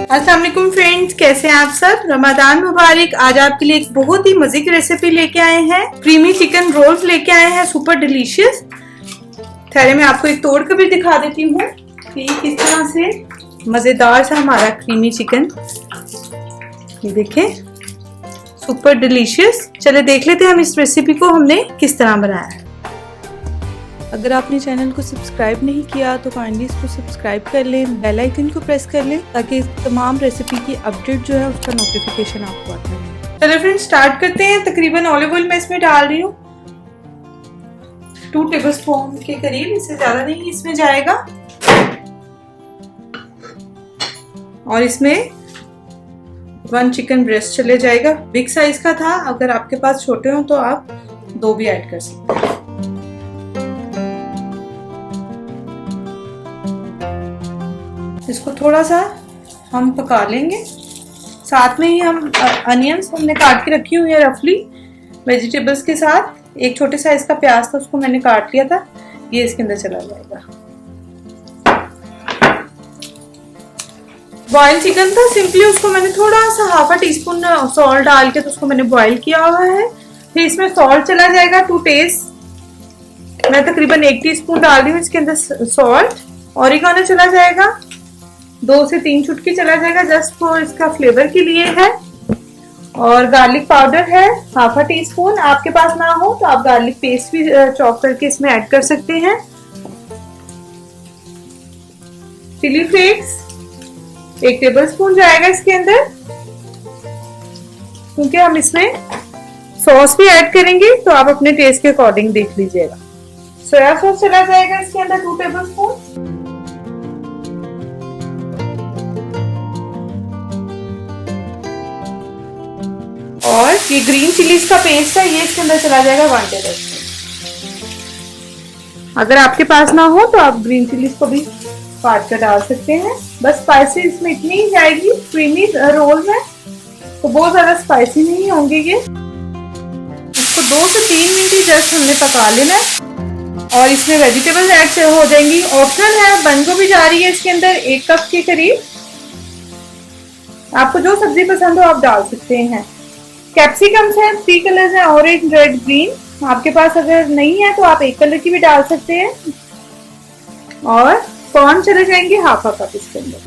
अस्सलाम वालेकुम फ्रेंड्स, कैसे हैं आप सब। रमजान मुबारक। आज आपके लिए एक बहुत ही मजे की रेसिपी लेके आए हैं। क्रीमी चिकन रोल्स लेके आए हैं, सुपर डिलीशियस। ठहरे मैं आपको एक तोड़ कर भी दिखा देती हूँ कि किस तरह से मजेदार सा हमारा क्रीमी चिकन, ये देखें, सुपर डिलीशियस। चले देख लेते हैं हम इस रेसिपी को हमने किस तरह बनाया है। अगर आपने चैनल को सब्सक्राइब नहीं किया तो काइंडली इसको सब्सक्राइब कर लें, बेल आइकन को प्रेस कर लें ताकि तमाम रेसिपी की अपडेट जो है उसका नोटिफिकेशन आपको आता रहे। चलो फ्रेंड्स स्टार्ट करते हैं। तकरीबन ऑलिव ऑयल मैं इसमें डाल रही हूँ 2 टेबलस्पून के करीब, इससे ज्यादा नहीं इसमें जाएगा। और इसमें 1 चिकन ब्रेस्ट चले जाएगा, बिग साइज का था। अगर आपके पास छोटे हो तो आप 2 भी ऐड कर सकते हैं। इसको थोड़ा सा हम पका लेंगे। साथ में ही हम अनियंस हमने काट के रखी हुई है रफली वेजिटेबल्स के साथ। एक छोटे साइज का प्याज था, उसको मैंने काट लिया था, ये इसके अंदर चला जाएगा। बॉयल चिकन था, सिंपली उसको मैंने थोड़ा सा ½ टीस्पून सॉल्ट डाल के तो उसको मैंने बॉयल किया हुआ है। फिर इसमें सॉल्ट चला जाएगा टू टेस्ट। मैं तकरीबन 1 टीस्पून डाल रही हूँ इसके अंदर सॉल्ट। ऑरिगेनो चला जाएगा 2 से 3 चुटकी चला जाएगा, जस्ट फॉर इसका फ्लेवर के लिए है। और गार्लिक पाउडर है ½ टीस्पून। आपके पास ना हो तो आप गार्लिक पेस्ट भी चॉप करके इसमें ऐड कर सकते हैं। चिली फ्लेक्स 1 टेबलस्पून जाएगा इसके अंदर, क्योंकि हम इसमें सॉस भी ऐड करेंगे तो आप अपने टेस्ट के अकॉर्डिंग देख लीजिएगा। सोया सॉस चला जाएगा इसके अंदर 2 टेबलस्पून। और ये ग्रीन चिलीज का पेस्ट है, ये इसके अंदर चला जाएगा 1 टेबलस्पून। अगर आपके पास ना हो तो आप ग्रीन चिलीज को भी काट कर डाल सकते हैं। बस स्पाइसी इसमें इतनी ही जाएगी। क्रीमी रोल में तो बहुत ज्यादा स्पाइसी नहीं होंगे ये। इसको 2 से 3 मिनट ही जस्ट हमने पका लेना है। और इसमें वेजिटेबल्स ऐड हो जाएंगी, ऑप्शनल है। बंद गोभी जा रही है इसके अंदर 1 कप के करीब। आपको जो सब्जी पसंद हो आप डाल सकते हैं। कैप्सिकम्स हैं 3 कलर्स हैं, ऑरेंज, रेड, ग्रीन। आपके पास अगर नहीं है तो आप 1 कलर की भी डाल सकते हैं। और कॉर्न चले जाएंगे ½ कप इसके अंदर।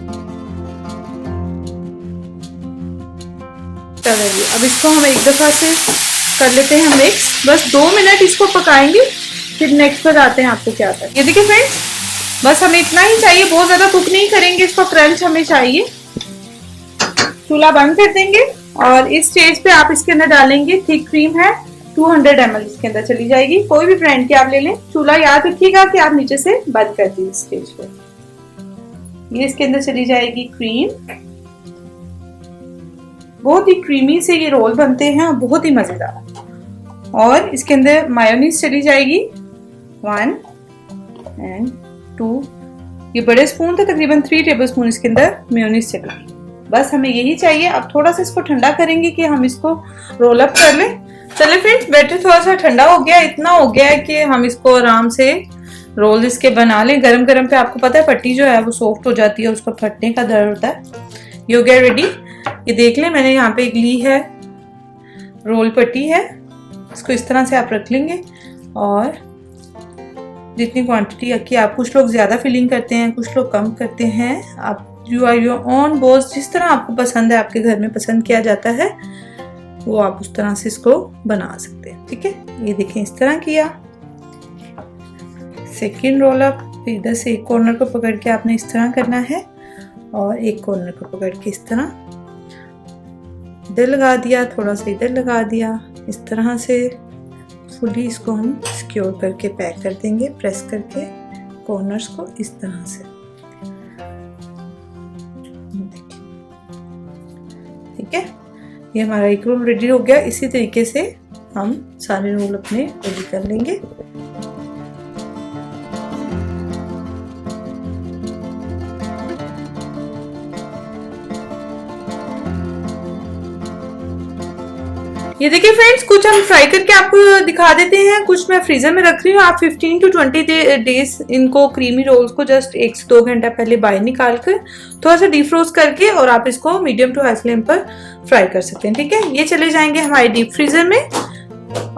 चलिए अब इसको हम एक दफा से कर लेते हैं मिक्स। बस 2 मिनट इसको पकाएंगे, फिर नेक्स्ट पर आते हैं आपको क्या आता है। ये देखिए फ्रेंड्स, बस हमें इतना ही चाहिए, बहुत ज्यादा कुक नहीं करेंगे इसको, क्रंच हमें चाहिए। चूल्हा बंद कर देंगे और इस स्टेज पे आप इसके अंदर डालेंगे थिक क्रीम है 200 ml इसके अंदर चली जाएगी। कोई भी ब्रांड की आप ले लें। चूल्हा याद रखिएगा कि आप नीचे से बंद कर दीजिए स्टेज पे। ये इसके अंदर चली जाएगी क्रीम। बहुत ही क्रीमी से ये रोल बनते हैं, बहुत ही मजेदार। और इसके अंदर मायोनीज चली जाएगी 1 and 2। ये बड़े स्पून थे, तकरीबन 3 टेबलस्पून इसके अंदर मेयोनीज चलेगी। बस हमें यही चाहिए। अब थोड़ा सा इसको ठंडा करेंगे कि हम इसको रोल अप कर लें। चले फ्रेंड्स, बैटर थोड़ा सा ठंडा हो गया, इतना हो गया है कि हम इसको आराम से रोल इसके बना लें। गरम गरम पे आपको पता है पट्टी जो है वो सॉफ्ट हो जाती है, उसको फटने का डर होता है। ये हो गया रेडी। ये देख लें, मैंने यहाँ पे एक ली है रोल पट्टी है, इसको इस तरह से आप रख लेंगे। और जितनी क्वांटिटी की आप, कुछ लोग ज्यादा फिलिंग करते हैं, कुछ लोग कम करते हैं। आप you are your own boss, जिस तरह आपको पसंद है, आपके घर में पसंद किया जाता है, वो आप उस तरह से इसको बना सकते हैं। ठीक है, ये देखें इस तरह किया। सेकेंड रोल अप, फिर इधर से एक कॉर्नर को पकड़ के आपने इस तरह करना है और एक कॉर्नर को पकड़ के इस तरह इधर लगा दिया, थोड़ा सा इधर लगा दिया। इस तरह से फुली इसको हम सिक्योर करके पैक कर देंगे, प्रेस करके कॉर्नर्स को इस तरह से। ठीक है, ये हमारा एक रोल रेडी हो गया। इसी तरीके से हम सारे रोल अपने रेडी कर लेंगे। ये देखिए फ्रेंड्स, कुछ हम फ्राई करके आपको दिखा देते हैं, कुछ मैं फ्रीजर में रख रही हूँ। आप 15 to 20 डेज इनको क्रीमी रोल्स को जस्ट 1 से 2 घंटा पहले बाहर निकाल कर थोड़ा सा डीफ्रोस्ट करके और आप इसको मीडियम टू हाई फ्लेम पर फ्राई कर सकते हैं। ठीक है, ये चले जाएंगे हमारे डीप फ्रीजर में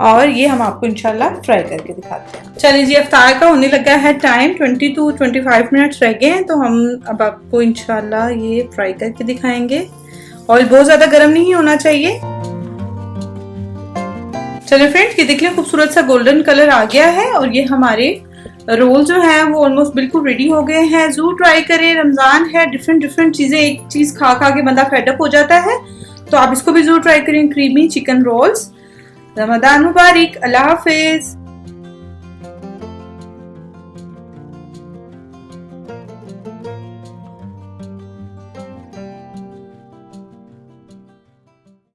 और ये हम आपको इंशाल्लाह फ्राई करके दिखाते हैं। चलिए जी, इफ्तार का होने लगा है टाइम, 20 to 25 मिनट्स रह गए हैं, तो हम अब आपको इंशाल्लाह ये फ्राई करके दिखाएंगे। ऑयल बहुत ज्यादा गर्म नहीं होना चाहिए। चलिए फ्रेंड्स, ये देखिए खूबसूरत सा गोल्डन कलर आ गया है और ये हमारे रोल जो है वो ऑलमोस्ट बिल्कुल रेडी हो गए हैं। जरूर ट्राई करें, रमजान है, डिफरेंट चीजें एक चीज खा खा के बंदा फेडअप हो जाता है, तो आप इसको भी जरूर ट्राई करें। Creamy chicken rolls. रमजान मुबारक। अल्लाह हाफिज।